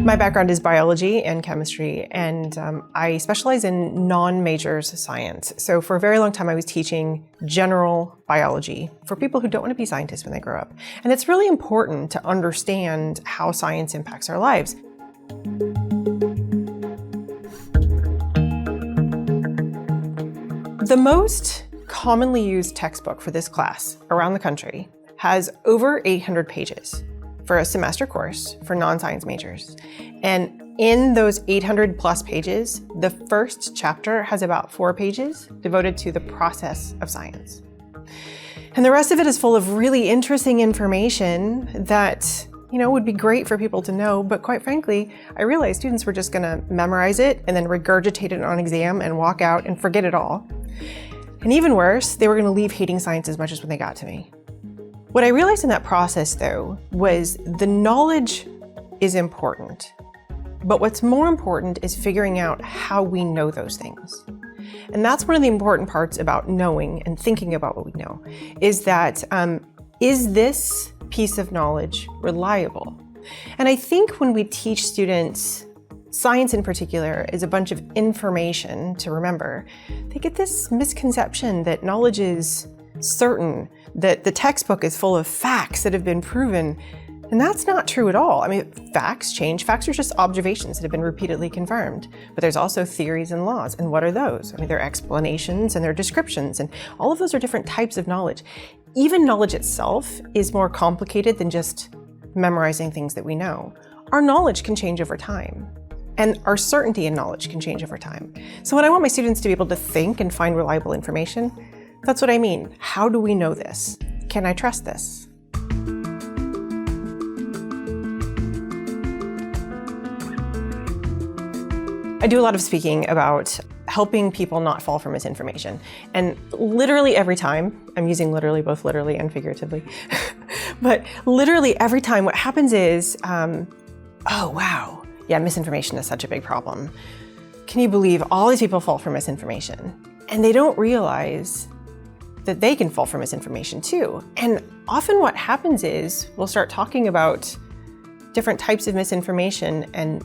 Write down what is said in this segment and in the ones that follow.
My background is biology and chemistry, and I specialize in non-majors science. So for a very long time, I was teaching general biology for people who don't want to be scientists when they grow up. And it's really important to understand how science impacts our lives. The most commonly used textbook for this class around the country has over 800 pages for a semester course for non-science majors. And in those 800 plus pages, the first chapter has about 4 pages devoted to the process of science. And the rest of it is full of really interesting information that, would be great for people to know, but quite frankly, I realized students were just gonna memorize it and then regurgitate it on exam and walk out and forget it all. And even worse, they were gonna leave hating science as much as when they got to me. What I realized in that process, though, was the knowledge is important, but what's more important is figuring out how we know those things. And that's one of the important parts about knowing and thinking about what we know, is that, is this piece of knowledge reliable? And I think when we teach students, science in particular is a bunch of information to remember, they get this misconception that knowledge is certain, that the textbook is full of facts that have been proven. And that's not true at all. I mean, facts change. Facts are just observations that have been repeatedly confirmed. But there's also theories and laws. And what are those? I mean, they're explanations and they're descriptions. And all of those are different types of knowledge. Even knowledge itself is more complicated than just memorizing things that we know. Our knowledge can change over time. And our certainty in knowledge can change over time. So when I want my students to be able to think and find reliable information, that's what I mean. How do we know this? Can I trust this? I do a lot of speaking about helping people not fall for misinformation. And literally every time, I'm using literally, both literally and figuratively, but literally every time what happens is, oh wow, yeah, misinformation is such a big problem. Can you believe all these people fall for misinformation? And they don't realize that they can fall for misinformation too. And often what happens is we'll start talking about different types of misinformation and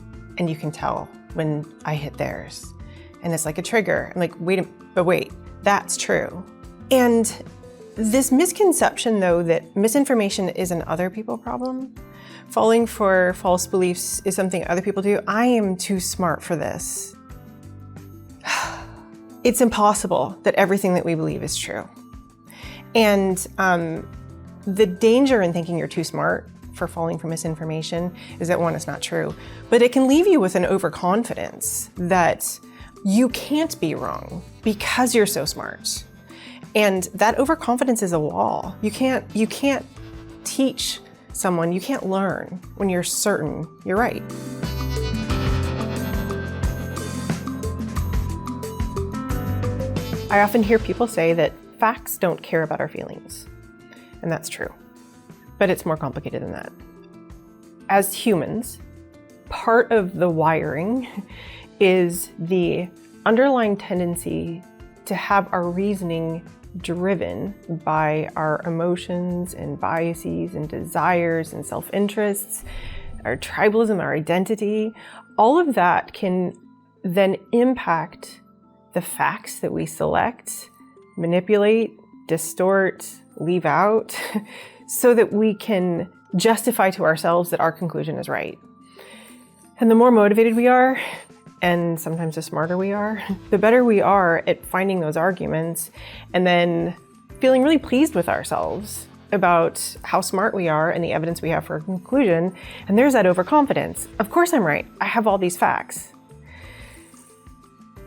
you can tell when I hit theirs. And it's like a trigger. I'm like, wait, that's true. And this misconception though, that misinformation is an other people problem, falling for false beliefs is something other people do. I am too smart for this. It's impossible that everything that we believe is true. And the danger in thinking you're too smart for falling for misinformation is that, one, it's not true, but it can leave you with an overconfidence that you can't be wrong because you're so smart. And that overconfidence is a wall. You can't teach someone, you can't learn when you're certain you're right. I often hear people say that facts don't care about our feelings, and that's true, but it's more complicated than that. As humans, part of the wiring is the underlying tendency to have our reasoning driven by our emotions and biases and desires and self-interests, our tribalism, our identity. All of that can then impact the facts that we select, manipulate, distort, leave out, so that we can justify to ourselves that our conclusion is right. And the more motivated we are, and sometimes the smarter we are, the better we are at finding those arguments and then feeling really pleased with ourselves about how smart we are and the evidence we have for a conclusion. And there's that overconfidence. Of course I'm right. I have all these facts.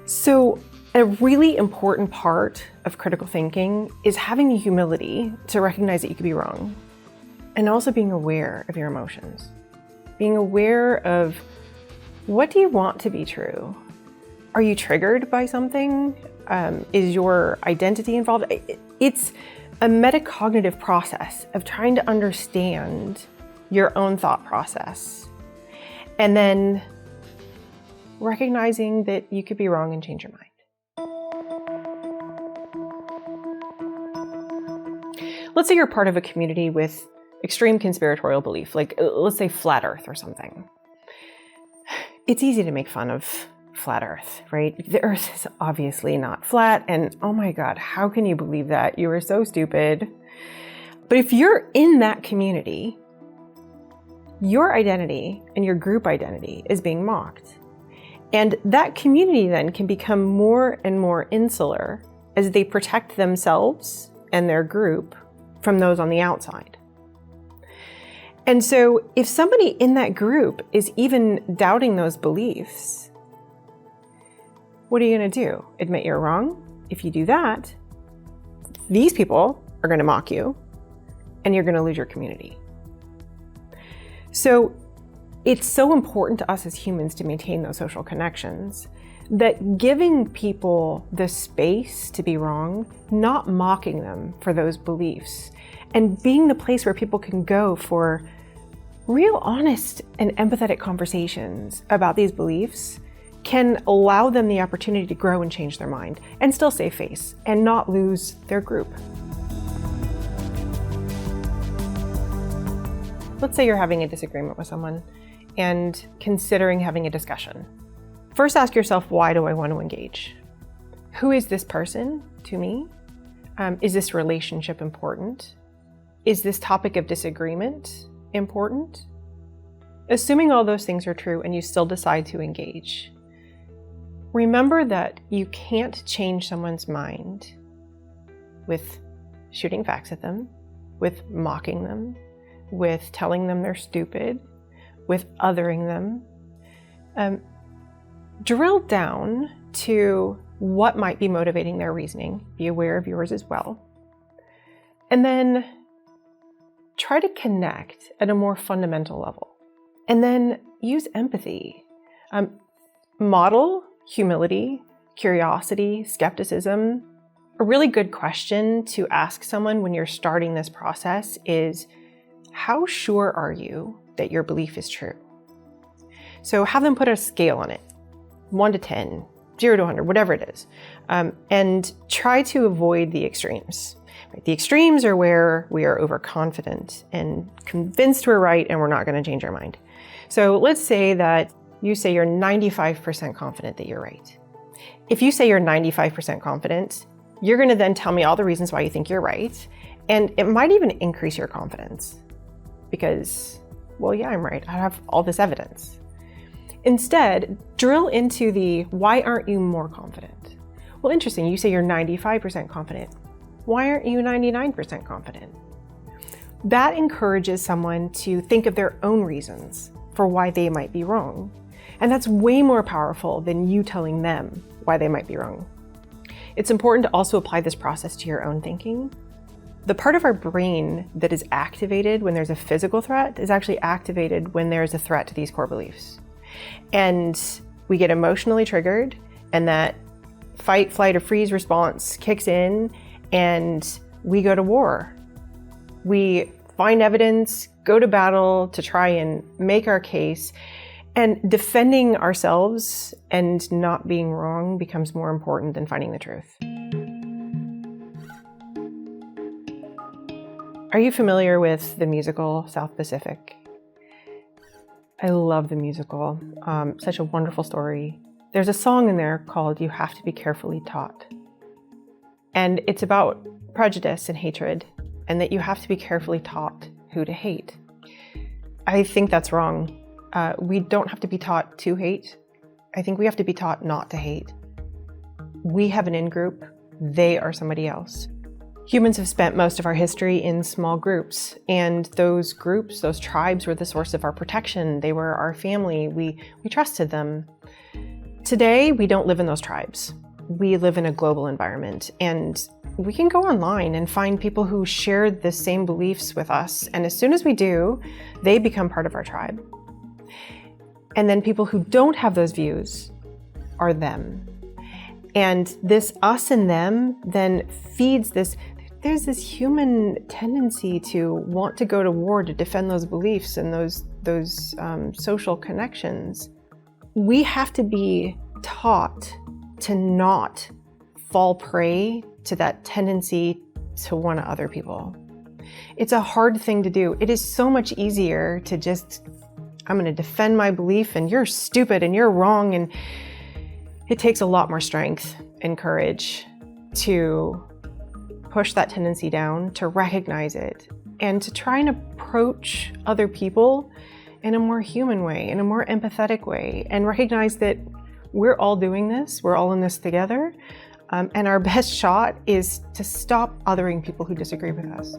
So a really important part of critical thinking is having the humility to recognize that you could be wrong, and also being aware of your emotions. Being aware of, what do you want to be true? Are you triggered by something? Is your identity involved? It's a metacognitive process of trying to understand your own thought process. And then recognizing that you could be wrong and change your mind. Let's say you're part of a community with extreme conspiratorial belief, like let's say flat Earth or something. It's easy to make fun of flat Earth, right? The Earth is obviously not flat, and oh my God, how can you believe that? You are so stupid. But if you're in that community, your identity and your group identity is being mocked. And that community then can become more and more insular as they protect themselves and their group from those on the outside. And so if somebody in that group is even doubting those beliefs, what are you going to do? Admit you're wrong? If you do that, these people are going to mock you and you're going to lose your community. So it's so important to us as humans to maintain those social connections that giving people the space to be wrong, not mocking them for those beliefs, and being the place where people can go for real honest and empathetic conversations about these beliefs can allow them the opportunity to grow and change their mind and still save face and not lose their group. Let's say you're having a disagreement with someone and considering having a discussion. First, ask yourself, why do I want to engage? Who is this person to me? Is this relationship important? Is this topic of disagreement important? Assuming all those things are true and you still decide to engage, remember that you can't change someone's mind with shooting facts at them, with mocking them, with telling them they're stupid, with othering them. Drill down to what might be motivating their reasoning. Be aware of yours as well. And then try to connect at a more fundamental level. And then use empathy. Model humility, curiosity, skepticism. A really good question to ask someone when you're starting this process is, how sure are you that your belief is true? So have them put a scale on it, 1 to 10, 0 to 100, whatever it is, and try to avoid the extremes. Right? The extremes are where we are overconfident and convinced we're right and we're not going to change our mind. So let's say that you say you're 95% confident that you're right. If you say you're 95% confident, you're going to then tell me all the reasons why you think you're right, and it might even increase your confidence because, well, yeah, I'm right. I have all this evidence. Instead, drill into the why aren't you more confident? Well, interesting. You say you're 95% confident. Why aren't you 99% confident? That encourages someone to think of their own reasons for why they might be wrong. And that's way more powerful than you telling them why they might be wrong. It's important to also apply this process to your own thinking. The part of our brain that is activated when there's a physical threat is actually activated when there's a threat to these core beliefs. And we get emotionally triggered, and that fight, flight, or freeze response kicks in, and we go to war. We find evidence, go to battle to try and make our case, and defending ourselves and not being wrong becomes more important than finding the truth. Are you familiar with the musical South Pacific? I love the musical. Such a wonderful story. There's a song in there called You Have to Be Carefully Taught. And it's about prejudice and hatred, and that you have to be carefully taught who to hate. I think that's wrong. We don't have to be taught to hate. I think we have to be taught not to hate. We have an in-group. They are somebody else. Humans have spent most of our history in small groups, and those groups, those tribes, were the source of our protection. They were our family. We trusted them. Today, we don't live in those tribes. We live in a global environment, and we can go online and find people who share the same beliefs with us, and as soon as we do, they become part of our tribe. And then people who don't have those views are them. And this us and them then feeds this. There's this human tendency to want to go to war to defend those beliefs and those social connections. We have to be taught to not fall prey to that tendency to want to other people. It's a hard thing to do. It is so much easier to just I'm going to defend my belief and you're stupid and you're wrong. And it takes a lot more strength and courage to push that tendency down, to recognize it, and to try and approach other people in a more human way, in a more empathetic way, and recognize that we're all doing this, we're all in this together, and our best shot is to stop othering people who disagree with us.